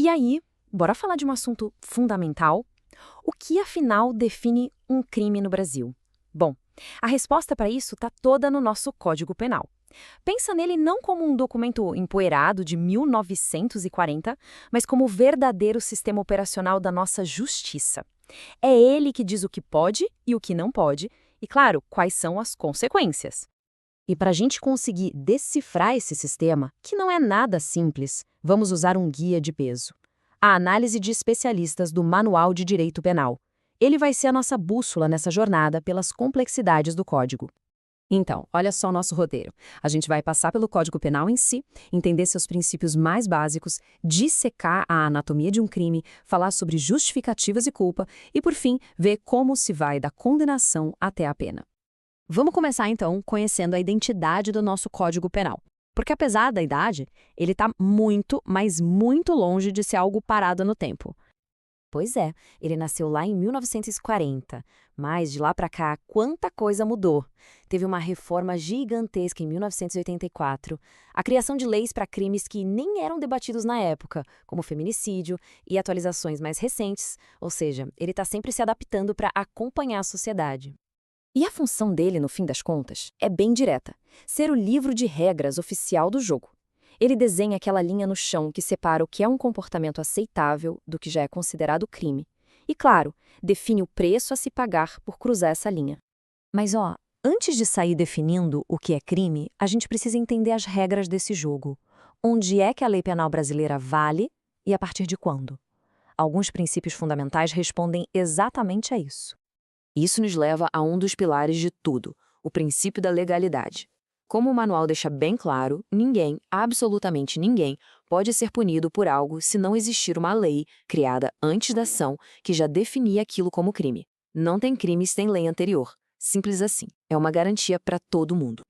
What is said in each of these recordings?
E aí, bora falar de um assunto fundamental? O que afinal define um crime no Brasil? Bom, a resposta para isso está toda no nosso Código Penal. Pensa nele não como um documento empoeirado de 1940, mas como o verdadeiro sistema operacional da nossa justiça. É ele que diz o que pode e o que não pode, e, claro, quais são as consequências. E para a gente conseguir decifrar esse sistema, que não é nada simples, vamos usar um guia de peso. A análise de especialistas do Manual de Direito Penal. Ele vai ser a nossa bússola nessa jornada pelas complexidades do Código. Então, olha só o nosso roteiro. A gente vai passar pelo Código Penal em si, entender seus princípios mais básicos, dissecar a anatomia de um crime, falar sobre justificativas e culpa e, por fim, ver como se vai da condenação até a pena. Vamos começar, então, conhecendo a identidade do nosso Código Penal. Porque, apesar da idade, ele está muito, mas muito longe de ser algo parado no tempo. Pois é, ele nasceu lá em 1940, mas de lá para cá, quanta coisa mudou. Teve uma reforma gigantesca em 1984, a criação de leis para crimes que nem eram debatidos na época, como feminicídio, e atualizações mais recentes, ou seja, ele está sempre se adaptando para acompanhar a sociedade. E a função dele, no fim das contas, é bem direta: ser o livro de regras oficial do jogo. Ele desenha aquela linha no chão que separa o que é um comportamento aceitável do que já é considerado crime. E, claro, define o preço a se pagar por cruzar essa linha. Mas, antes de sair definindo o que é crime, a gente precisa entender as regras desse jogo. Onde é que a lei penal brasileira vale e a partir de quando? Alguns princípios fundamentais respondem exatamente a isso. Isso nos leva a um dos pilares de tudo, o princípio da legalidade. Como o manual deixa bem claro, ninguém, absolutamente ninguém, pode ser punido por algo se não existir uma lei criada antes da ação que já definia aquilo como crime. Não tem crime sem lei anterior. Simples assim. É uma garantia para todo mundo.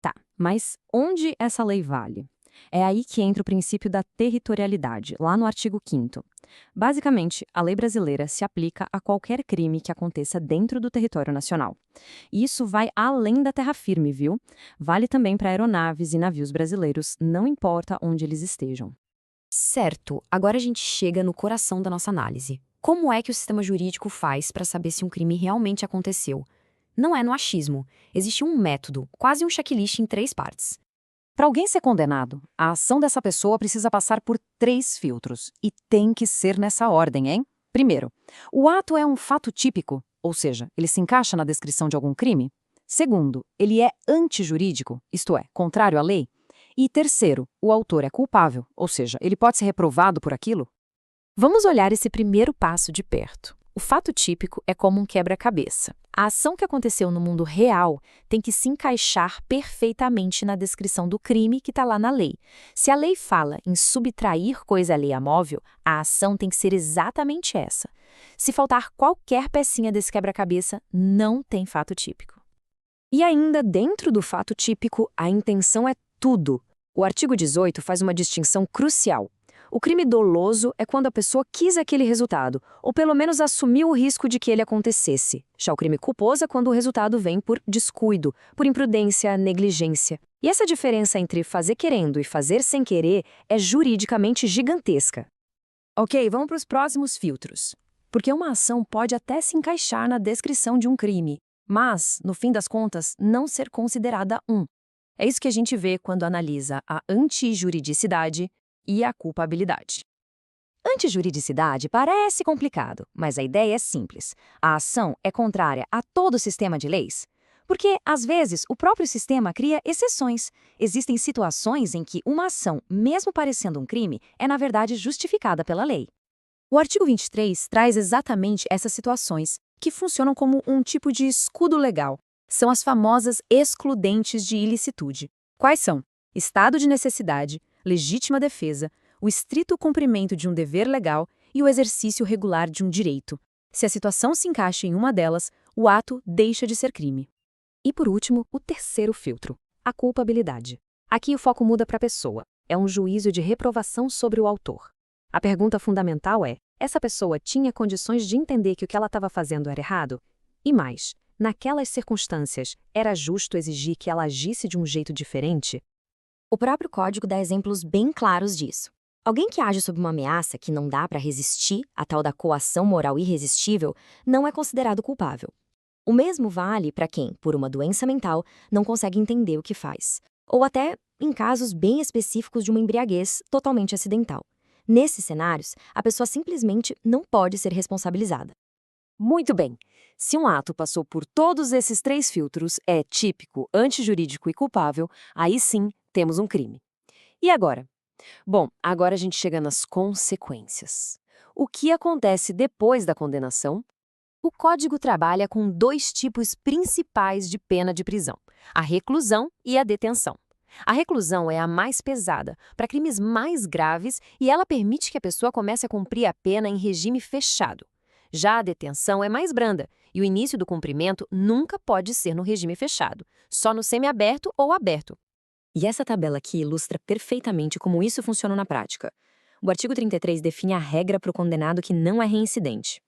Tá, mas onde essa lei vale? É aí que entra o princípio da territorialidade, lá no artigo 5º. Basicamente, a lei brasileira se aplica a qualquer crime que aconteça dentro do território nacional. E isso vai além da terra firme, viu? Vale também para aeronaves e navios brasileiros, não importa onde eles estejam. Certo, agora a gente chega no coração da nossa análise. Como é que o sistema jurídico faz para saber se um crime realmente aconteceu? Não é no achismo. Existe um método, quase um checklist em 3 partes. Para alguém ser condenado, a ação dessa pessoa precisa passar por 3 filtros. E tem que ser nessa ordem, hein? Primeiro, o ato é um fato típico, ou seja, ele se encaixa na descrição de algum crime. Segundo, ele é antijurídico, isto é, contrário à lei. E terceiro, o autor é culpável, ou seja, ele pode ser reprovado por aquilo. Vamos olhar esse primeiro passo de perto. O fato típico é como um quebra-cabeça. A ação que aconteceu no mundo real tem que se encaixar perfeitamente na descrição do crime que está lá na lei. Se a lei fala em subtrair coisa alheia móvel, a ação tem que ser exatamente essa. Se faltar qualquer pecinha desse quebra-cabeça, não tem fato típico. E ainda dentro do fato típico, a intenção é tudo. O artigo 18 faz uma distinção crucial. O crime doloso é quando a pessoa quis aquele resultado, ou pelo menos assumiu o risco de que ele acontecesse. Já o crime culposo é quando o resultado vem por descuido, por imprudência, negligência. E essa diferença entre fazer querendo e fazer sem querer é juridicamente gigantesca. Ok, vamos para os próximos filtros. Porque uma ação pode até se encaixar na descrição de um crime, mas, no fim das contas, não ser considerada um. É isso que a gente vê quando analisa a antijuridicidade e a culpabilidade. Antijuridicidade parece complicado, mas a ideia é simples. A ação é contrária a todo o sistema de leis. Porque, às vezes, o próprio sistema cria exceções. Existem situações em que uma ação, mesmo parecendo um crime, é na verdade justificada pela lei. O artigo 23 traz exatamente essas situações, que funcionam como um tipo de escudo legal. São as famosas excludentes de ilicitude. Quais são? Estado de necessidade, legítima defesa, o estrito cumprimento de um dever legal e o exercício regular de um direito. Se a situação se encaixa em uma delas, o ato deixa de ser crime. E por último, o terceiro filtro, a culpabilidade. Aqui o foco muda para a pessoa. É um juízo de reprovação sobre o autor. A pergunta fundamental é: essa pessoa tinha condições de entender que o que ela estava fazendo era errado? E mais, naquelas circunstâncias, era justo exigir que ela agisse de um jeito diferente? O próprio código dá exemplos bem claros disso. Alguém que age sob uma ameaça que não dá para resistir, a tal da coação moral irresistível, não é considerado culpável. O mesmo vale para quem, por uma doença mental, não consegue entender o que faz. Ou até em casos bem específicos de uma embriaguez totalmente acidental. Nesses cenários, a pessoa simplesmente não pode ser responsabilizada. Muito bem. Se um ato passou por todos esses 3 filtros, é típico, antijurídico e culpável, aí sim temos um crime. E agora? Bom, agora a gente chega nas consequências. O que acontece depois da condenação? O Código trabalha com 2 tipos principais de pena de prisão: a reclusão e a detenção. A reclusão é a mais pesada, para crimes mais graves, e ela permite que a pessoa comece a cumprir a pena em regime fechado. Já a detenção é mais branda, e o início do cumprimento nunca pode ser no regime fechado, só no semiaberto ou aberto. E essa tabela aqui ilustra perfeitamente como isso funciona na prática. O artigo 33 define a regra para o condenado que não é reincidente.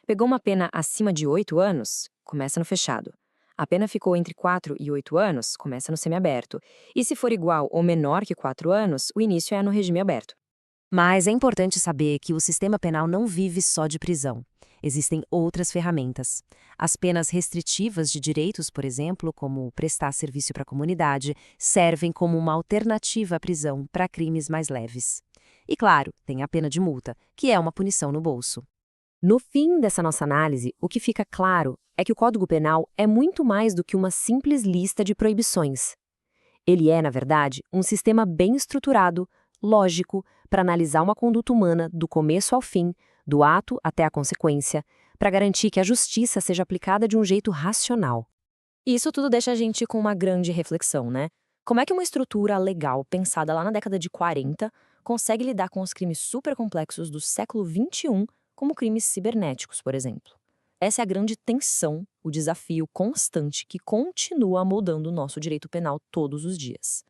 Pegou uma pena acima de 8 anos? Começa no fechado. A pena ficou entre 4 e 8 anos? Começa no semiaberto. E se for igual ou menor que 4 anos, o início é no regime aberto. Mas é importante saber que o sistema penal não vive só de prisão. Existem outras ferramentas. As penas restritivas de direitos, por exemplo, como prestar serviço para a comunidade, servem como uma alternativa à prisão para crimes mais leves. E claro, tem a pena de multa, que é uma punição no bolso. No fim dessa nossa análise, o que fica claro é que o Código Penal é muito mais do que uma simples lista de proibições. Ele é, na verdade, um sistema bem estruturado, lógico, para analisar uma conduta humana do começo ao fim, do ato até a consequência, para garantir que a justiça seja aplicada de um jeito racional. E isso tudo deixa a gente com uma grande reflexão, né? Como é que uma estrutura legal pensada lá na década de 40 consegue lidar com os crimes supercomplexos do século XXI, como crimes cibernéticos, por exemplo? Essa é a grande tensão, o desafio constante que continua moldando o nosso direito penal todos os dias.